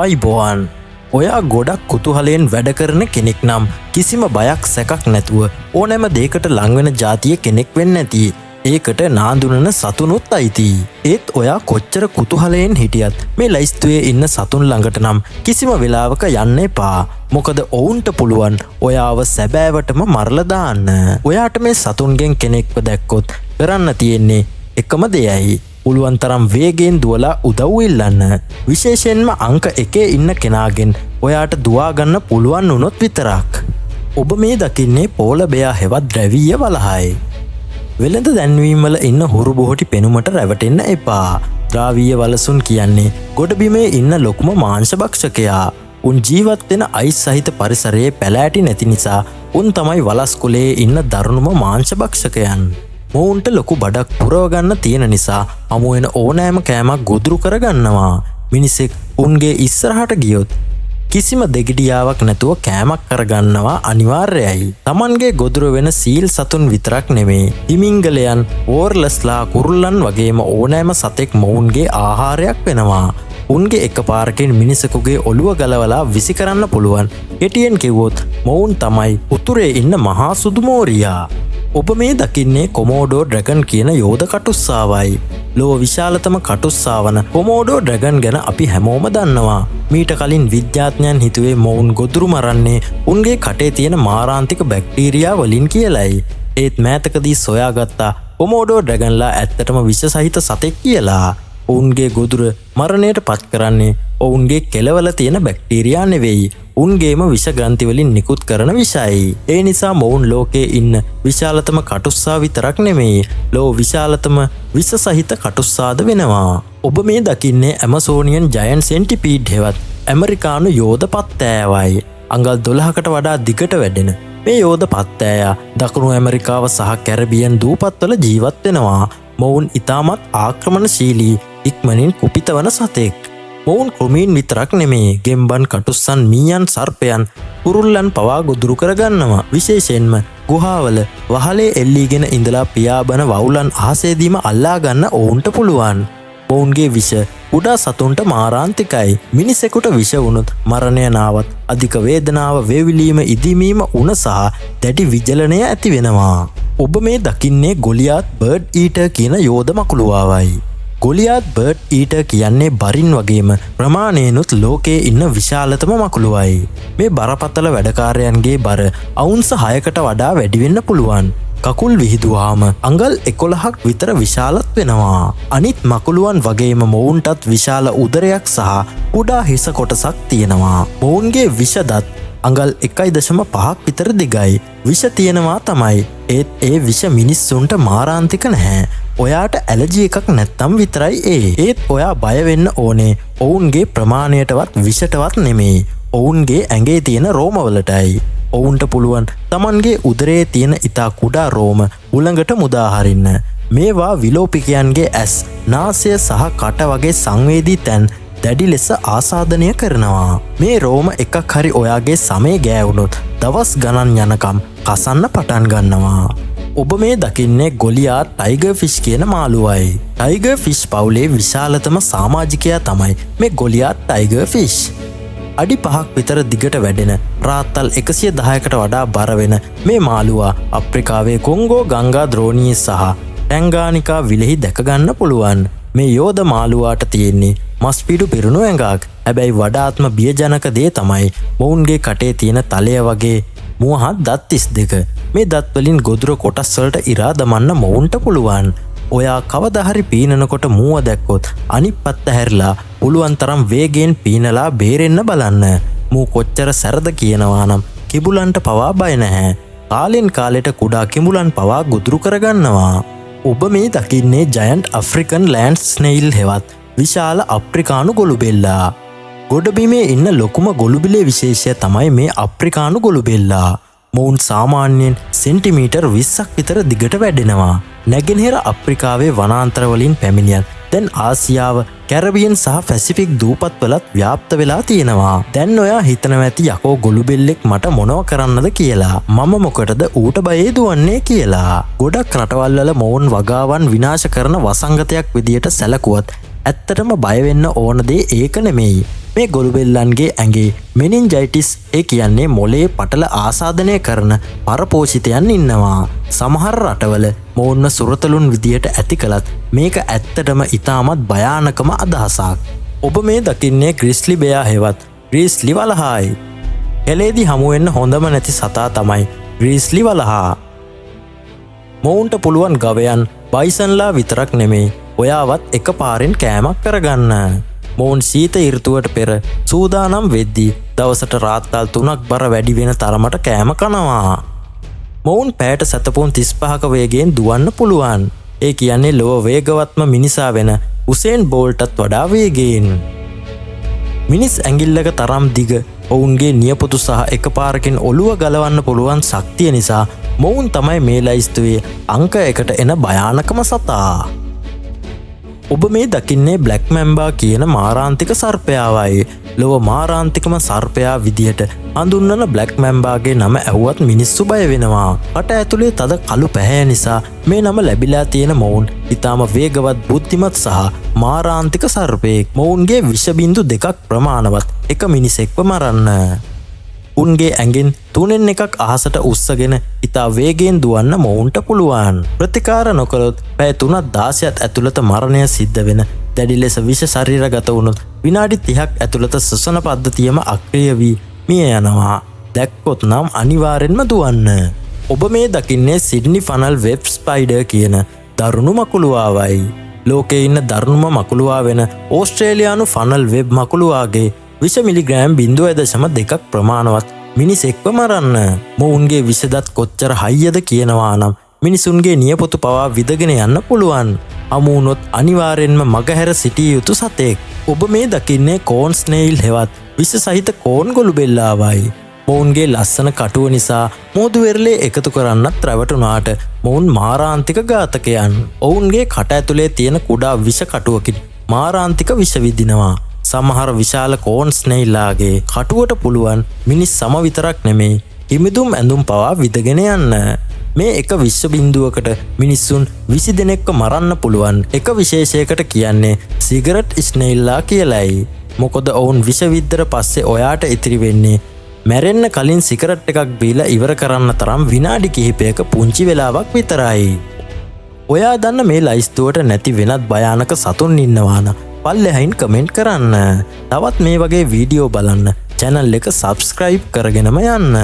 අයිබෝවන් ඔයා ගොඩක් කුතුහලයෙන් වැඩ කරන කෙනෙක් නම් කිසිම බයක් සැකක් නැතුව ඕනෑම දෙයකට ලංවෙන ජාතිය කෙනෙක් වෙන්න ඇති. ඒකට නාඳුනන සතුනුත් අයිති. ඒත් ඔයා කොච්චර කුතුහලයෙන් හිටියත් මේ ලයිස්තුවේ ඉන්න සතුන් ළඟට නම් කිසිම වෙලාවක යන්න එපා. මොකද ඔවුන්ට පුළුවන් ඔයාව සැබෑවටම මරලා දාන්න. ඔයාට මේ සතුන්ගෙන් කෙනෙක්ව දැක්කොත් කරන්න තියෙන්නේ එකම දෙයයි. පුළුවන් තරම් වේගෙන් දුවලා උදව් ඉල්ලන්න. විශේෂයෙන්ම අංක 1 ඉන්න කෙනාගෙන් ඔයාට දුවා ගන්න පුළුවන් වුණොත් විතරක්. ඔබ මේ දකින්නේ පෝල බෙයා හෙවත් ද්‍රවීය වලහයි. වෙළඳ දැන්වීම් වල ඉන්න හුරු බොහොටි පෙනුමට රැවටෙන්න එපා. ද්‍රාවීය වලසුන් කියන්නේ ගොඩබිමේ ඉන්න ලොකුම මාංශ භක්ෂකයා. උන් ජීවත් වෙන අයිස් සහිත පරිසරයේ පැලෑටි නැති නිසා උන් තමයි වලස් කුලයේ ඉන්න දරුණුම මාංශ භක්ෂකයන්. මොවුන්ට ලොකු බඩක් පුරව ගන්න තියෙන නිසා හමුවෙන ඕනෑම කෑමක් ගොදුරු කරගන්නවා. මිනිසෙක් උන්ගේ ඉස්සරහට ගියොත් කිසිම දෙගිඩියාවක් නැතුව කෑමක් කරගන්නවා අනිවාර්යයි. Tamanගේ ගොදුරු වෙන සීල් සතුන් විතරක් නෙමේ. හිමිංගලයන්, වෝර්ලස්ලා, කුරුල්ලන් වගේම ඕනෑම සතෙක් මොවුන්ගේ ආහාරයක් වෙනවා. උන්ගේ එකපාරකින් මිනිසෙකුගේ ඔළුව ගලවලා විසි කරන්න පුළුවන්. කෙටියෙන් කිව්වොත් මොවුන් තමයි උතුරේ ඉන්න මහා සුදු මෝරියා. ඔබ මේ දකින්නේ කොමෝඩෝ ඩ්‍රැගන් කියන යෝධ කටුස්සාවයි. ලොව විශාලතම කටුස්සාවන කොමෝඩෝ ඩ්‍රැගන් ගැන අපි හැමෝම දන්නවා. මීට කලින් විද්‍යාඥයන් හිතුවේ මොවුන් ගොදුරු මරන්නේ උන්ගේ කටේ තියෙන මාරාන්තික බැක්ටීරියා වලින් කියලයි. ඒත් මෑතකදී සොයාගත්තා කොමෝඩෝ ඩ්‍රැගන්ලා ඇත්තටම විෂ සහිත සතෙක් කියලා. ඔවුන්ගේ ගොදුර මරණයට පත් කරන්නේ ඔවුන්ගේ කෙලවල තියෙන බැක්ටීරියා නෙවෙයි. උන්ගේම විෂ ග්‍රන්ථිවලින් නිකුත් කරන විෂයි. ඒ නිසා මොවුන් ලෝකයේ ඉන්න විශාලතම කටුස්සා විතරක් නෙමෙයි. ලෝ විශාලතම විෂ සහිත කටුස්සාද වෙනවා. ඔබ මේ දකින්නේ ඇමසෝනියන් ජයන්ට් සෙන්ටිපීඩ් හෙවත් ඇමරිකානු යෝධ පත්තෑවයි. අඟල් 12කට වඩා දිගට වැඩෙන මේ යෝධ පත්තෑයා දකුණු ඇමරිකාව සහ කැරිබියන් දූපත්වල ජීවත් වෙනවා. මොවුන් ඉතාමත් ආක්‍රමණශීලී ඉක්මනින් කුපිත වන සතෙක්. මොවුන් කෘමීන් විතරක් නෙමේ ගෙම්බන්, කටුස්සන්, මීයන්, සර්පයන්, කුරුල්ලන් පවා ගොදුරු කරගන්නවා. විශේෂයෙන්ම ගුහාවල වහලේ එල්ලීගෙන ඉඳලා පියාඹන වවුලන් අහසේදීම අල්ලා ගන්න ඔවුන්ට පුළුවන්. ඔවුන්ගේ විෂ කුඩා සතුන්ට මාරාන්තිකයි. මිනිසෙකුට විෂ වුණොත් මරණය නාවත් අධික වේදනාව, වේවිලීම, ඉදිමීම, උණ සහ දැඩි විජලනය ඇති වෙනවා. ඔබ මේ දකින්නේ ගොලියාත් බර්ඩ් ඊටර් කියන යෝධ මකුළුවාවයි. ගොලියාත් බර්ඩ් ඊටර් කියන්නේ බරින් වගේම ප්‍රමාණයෙන්ුත් ලෝකයේ ඉන්න විශාලතම මකුළුවයි. මේ බරපතල වැඩකාරයන්ගේ බර අවුන්ස 6කට වඩා වැඩි වෙන්න පුළුවන්. කකුල් විහිදුවාම අඟල් 11ක් විතර විශාලත් වෙනවා. අනිත් මකුළුවන් වගේම මොවුන්ටත් විශාල උදරයක් සහ කුඩා හිස කොටසක් තියෙනවා. මොවුන්ගේ විෂ දත් අඟල් 1.5ක් විතර දිගයි. විෂ තියෙනවා තමයි. ඒත් ඒ විෂ මිනිස්සුන්ට මාරාන්තික නැහැ. ඔයාට ඇලර්ජි එකක් නැත්තම් විතරයි ඒ. ඒත් ඔයා බය වෙන්න ඕනේ ඔවුන්ගේ ප්‍රමාණයටවත් විෂටවත් නෙමෙයි. ඔවුන්ගේ ඇඟේ තියෙන රෝමවලටයි. ඔවුන්ට පුළුවන් Tamanගේ උදරයේ තියෙන ඉතා කුඩා රෝම උලඟට මුදා හරින්න. මේවා විලෝපිකයන්ගේ ඇස්, නාසය සහ කට වගේ සංවේදී තැන් දැඩි ලෙස ආසාදනය කරනවා. මේ රෝම එකක් හරි ඔයාගේ සමේ ගෑවුණොත් දවස් ගණන් යනකම් කසන්න පටන් ගන්නවා. ඔබ මේ දකින්නේ ගොලියාත් ටයිගර් ෆිෂ් කියන මාළුවයි. ටයිගර් ෆිෂ් පවුලේ විශාලතම සමාජිකයා තමයි මේ ගොලියාත් ටයිගර් ෆිෂ්. අඩි 5ක් විතර දිගට වැඩෙන රාත්තල් 110කට වඩා බර වෙන මේ මාළුවා අප්‍රිකාවේ කොංගෝ ගංගා ද්‍රෝණියේ සහ ටැන්ගානිකා විලෙහි දැක ගන්න පුළුවන්. මේ යෝධ මාළුවාට තියෙන්නේ මස්පිඩු පිරුණු ඇඟක්. හැබැයි වඩාත්ම බියජනක දේ තමයි මොවුන්ගේ කටේ තියෙන තලය වගේ මුවහත් දත් 32. මේ දත් වලින් ගොදුර කොටස් වලට ඉරා දමන්න මොවුන්ට පුළුවන්. ඔයා කවදා හරි පීනනකොට මුව දැක්කොත් අනිත් පැත්ත හැරිලා පුළුවන් තරම් වේගෙන් පීනලා බේරෙන්න බලන්න. මූ කොච්චර සැරද කියනවා නම් කිඹුලන්ට පවා බය නැහැ. කාලෙන් කාලෙට කුඩා කිඹුලන් පවා ගොදුරු කරගන්නවා. ඔබ මේ දකින්නේ ජයන්ට් ඇෆ්‍රිකන් ලෑන්ඩ් ස්නේල් හෙවත් විශාල අප්‍රිකානු ගොළුබෙල්ලා. ගොඩබිමේ ඉන්න ලොකුම ගොළුබිලේ විශේෂය තමයි මේ අප්‍රිකානු ගොළුබෙල්ලා. මොවුන් සාමාන්‍යයෙන් සෙන්ටිමීටර් 20ක් විතර දිගට වැඩෙනවා. නැගෙනහිර අප්‍රිකාවේ වනාන්තරවලින් පැමිණියන් දැන් ආසියාව, කැරිබියන් සහ පැසිෆික් දූපත්වලත් ව්‍යාප්ත වෙලා තියෙනවා. දැන් ඔයා හිතනවා ඇති යකෝ ගොළුබෙල්ලෙක් මට මොනව කරන්නද කියලා. මම මොකටද ඌට බයේ දුවන්නේ කියලා. ගොඩක් රටවල් වල මොවුන් වගාවන් විනාශ කරන වසංගතයක් විදියට සැලකුවත් ඇත්තටම බය වෙන්න ඕන දේ ඒක නෙමෙයි. මේ ගොළුබෙල්ලන්ගේ ඇඟේ මෙනින්ජයිටිස් ඒ කියන්නේ මොලේ පටල ආසාදනය කරන පරපෝෂිතයන් ඉන්නවා. සමහර රටවල මොවුන්ව සුරතලුන් විදියට ඇති කළත් මේක ඇත්තටම ඉතාමත් භයානකම අදහසක්. ඔබ මේ දකින්නේ ග්‍රිස්ලි බෙයා හෙවත් ග්‍රීස්ලි වලහායි. එලේදි හමුවෙන්න හොඳම නැති සතා තමයි ග්‍රීස්ලි වලහා. මොවුන්ට පුළුවන් ගවයන් බයිසන්ලා විතරක් නෙමේ ඔයාවත් එක පාරෙන් කෑමක් කරගන්න. මොවුන් සීත ඍතුවට පෙර සූදානම් වෙද්දී දවසට රාත්තල් 3ක් බර වැඩි වෙන තරමට කෑම කනවා. මොවුන් පැයට සැතපුම් 35ක වේගයෙන් දුවන්න පුළුවන්. ඒ කියන්නේ ලොව වේගවත්ම මිනිසා වෙන උසේන් බෝල්ටත් වඩා වේගයෙන්. මිනිස් ඇඟිල්ලක තරම් දිග ඔවුන්ගේ නියපොතු සහ එකපාරකින් ඔළුව ගලවන්න පුළුවන් ශක්තිය නිසා මොවුන් තමයි මේ ලයිස්තුවේ අංක 1ට එන භයානකම සතා. ඔබ මේ දකින්නේ බ්ලැක් මැම්බා කියන මාරාන්තික සර්පයාවයි. ලොව මාරාන්තිකම සර්පයා විදියට හඳුන්වන බ්ලැක් මැම්බාගේ නම ඇහුවත් මිනිස්සු බය වෙනවා. කට ඇතුලේ තද කළු පැහැ නිසා මේ නම ලැබිලා තියෙන මොවුන් ඊටාම වේගවත් බුද්ධිමත් සහ මාරාන්තික සර්පයෙක්. මොවුන්ගේ විෂ බිඳු 2ක් ප්‍රමාණවත් එක මිනිසෙක්ව මරන්න. උන්ගේ ඇඟෙන් 3න් එකක් අහසට උස්සගෙන ඉතා වේගයෙන් දුවන්න මොවුන්ට පුළුවන්. ප්‍රතිකාර නොකළොත් පැය 3-16ක් ඇතුළත මරණය සිද්ධ වෙන දැඩි ලෙස විෂ ශරීරගත වුණොත් විනාඩි 30ක් ඇතුළත ශ්වසන පද්ධතියම අක්‍රිය වී මිය යනවා. දැක්කොත් නම් අනිවාර්යෙන්ම දුවන්න. ඔබ මේ දකින්නේ සිඩ්නි ෆනල් වෙබ් ස්පයිඩර් කියන දරුණු මකුළුවාවයි. ලෝකේ ඉන්න දරුණුම මකුළුවා වෙන ඕස්ට්‍රේලියානු ෆනල් වෙබ් මකුළුවාගේ විෂ මිලිග්‍රෑම් 0.2ක් ප්‍රමාණවත් මිනිසෙක්ව මරන්න. මොවුන්ගේ විෂදත් කොච්චර හයියද කියනවා නම් මිනිසුන්ගේ නියපොතු පවා විදගෙන යන්න පුළුවන්. හමුවුණොත් අනිවාර්යෙන්ම මගහැර සිටිය යුතු සතෙක්. ඔබ මේ දකින්නේ කෝන් ස්නේයිල් හෙවත් විෂ සහිත කෝන් ගොළුබෙල්ලාවයි. මොවුන්ගේ ලස්සන කටුව නිසා මෝදු වෙරළේ එකතු කරන්නත් රැවටුනාට මොවුන් මාරාන්තික ඝාතකයන්. ඔවුන්ගේ කට ඇතුලේ තියෙන කුඩා විෂ කටුවකින් මාරාන්තික විෂ විදිනවා. සමහර විශාල කෝන් ස්නේයිල්ලාගේ කටුවට පුළුවන් මිනිස් සම විතරක් නෙමේ හිමිදුම් ඇඳුම් පවා විදගෙන යන්න. මේ එක විශ්ව බිඳුවකට මිනිස්සුන් 20 දෙනෙක්ව මරන්න පුළුවන් එක විශේෂයකට කියන්නේ සිගරට් ස්නේයිල්ලා කියලයි. මොකද ඔවුන් විෂ විද්දර පස්සේ ඔයාට ඉතිරි වෙන්නේ මැරෙන්න කලින් සිගරට් එකක් බීලා ඉවර කරන්න තරම් විනාඩි කිහිපයක පුංචි වෙලාවක් විතරයි. ඔයා දන්න මේ ලයිස්තුවට නැති වෙනත් භයානක සතුන් ඉන්නවාන පල්ලෙහයින් කමෙන්ට් කරන්න. තවත් මේ වගේ වීඩියෝ බලන්න channel එක subscribe කරගෙනම යන්න.